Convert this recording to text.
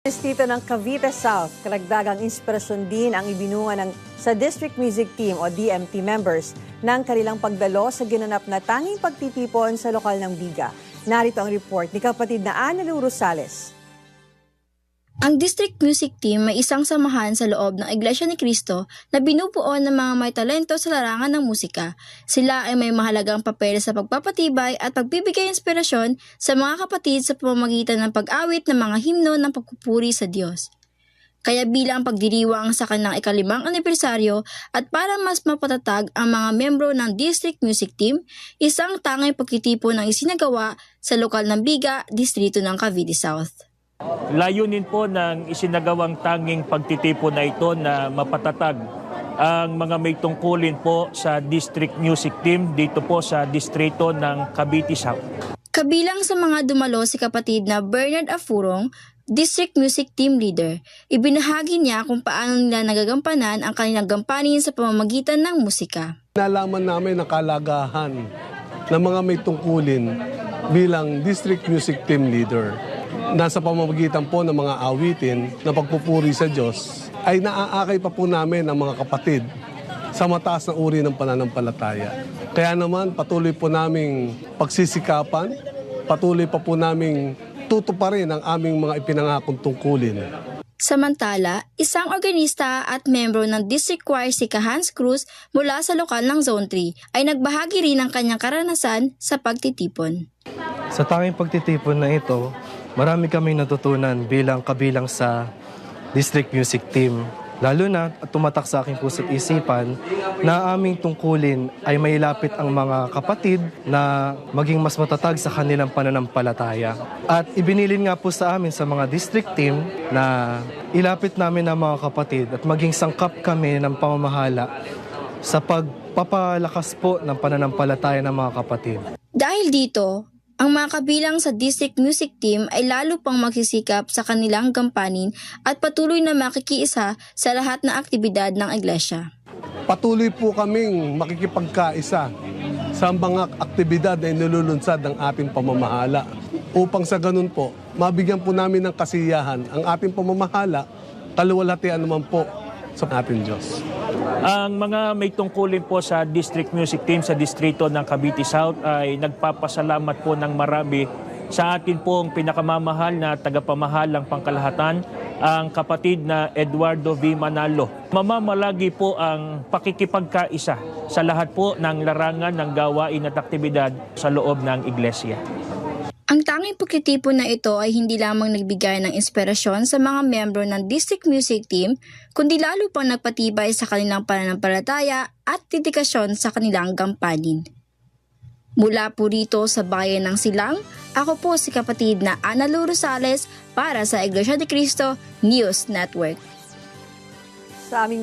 Dito ng Cavite South, karagdagang inspirasyon din ang ibinunga sa District Music Team o DMT members ng kanilang pagdalo sa ginanap na tanging pagtitipon sa lokal ng Biga. Narito ang report ni kapatid na Annalou Rosales. Ang District Music Team may isang samahan sa loob ng Iglesia ni Cristo na binubuo ng mga may talento sa larangan ng musika. Sila ay may mahalagang papel sa pagpapatibay at pagbibigay inspirasyon sa mga kapatid sa pamamagitan ng pag-awit ng mga himno ng pagpupuri sa Diyos. Kaya bilang pagdiriwang sa kanilang ika-5 anibersaryo at para mas mapatatag ang mga membro ng District Music Team, isang tanging pagtitipon ang isinagawa sa lokal ng Biga, distrito ng Cavite South. Layunin po ng isinagawang tanging pagtitipon na ito na mapatatag ang mga may tungkulin po sa District Music Team dito po sa distrito ng Cavite South. Kabilang sa mga dumalo si kapatid na Bernard Afurong, District Music Team Leader. Ibinahagi niya kung paano nila nagagampanan ang kanilang gampanin sa pamamagitan ng musika. Nalaman namin ang kalagahan ng mga may tungkulin bilang District Music Team Leader. Nasa pamamagitan po ng mga awitin na pagpupuri sa Diyos ay naaakay pa po namin ang mga kapatid sa mataas na uri ng pananampalataya. Kaya naman patuloy po naming pagsisikapan, patuloy pa po naming tutuparin ang aming mga ipinangakong tungkulin. Samantala, isang organista at membro ng District Choir si Hans Cruz mula sa lokal ng Zone 3 ay nagbahagi rin ng kanyang karanasan sa pagtitipon. Sa tanging pagtitipon na ito, marami kaming natutunan bilang kabilang sa District Music Team. Lalo na tumatak sa aking puso't isipan na aming tungkulin ay mailapit ang mga kapatid na maging mas matatag sa kanilang pananampalataya. At ibinilin nga po sa amin sa mga district team na ilapit namin ang mga kapatid at maging sangkap kami ng pamamahala sa pagpapalakas po ng pananampalataya ng mga kapatid. Dahil dito, ang mga kabilang sa District Music Team ay lalo pang magsisikap sa kanilang gampanin at patuloy na makikiisa sa lahat ng aktibidad ng Iglesia. Patuloy po kaming makikipagkaisa sa mga aktibidad na inilulunsad ng ating pamamahala. Upang sa ganun po, mabigyan po namin ng kasiyahan ang ating pamamahala, kaluwalhatian naman po sa ating Diyos. Ang mga may tungkulin po sa District Music Team sa distrito ng Cavite South ay nagpapasalamat po ng marami sa atin pong pinakamamahal na tagapamahalang pangkalahatan, ang kapatid na Eduardo V. Manalo. Mamamalagi po ang pakikipagkaisa sa lahat po ng larangan ng gawain at aktibidad sa loob ng iglesia. Ang tanging pagtitipon na ito ay hindi lamang nagbigay ng inspirasyon sa mga membro ng District Music Team, kundi lalo pang nagpatibay sa kanilang pananampalataya at dedikasyon sa kanilang gampanin. Mula po rito sa bayan ng Silang, ako po si kapatid na Annalou Rosales para sa Iglesia ni Cristo News Network. Sa aming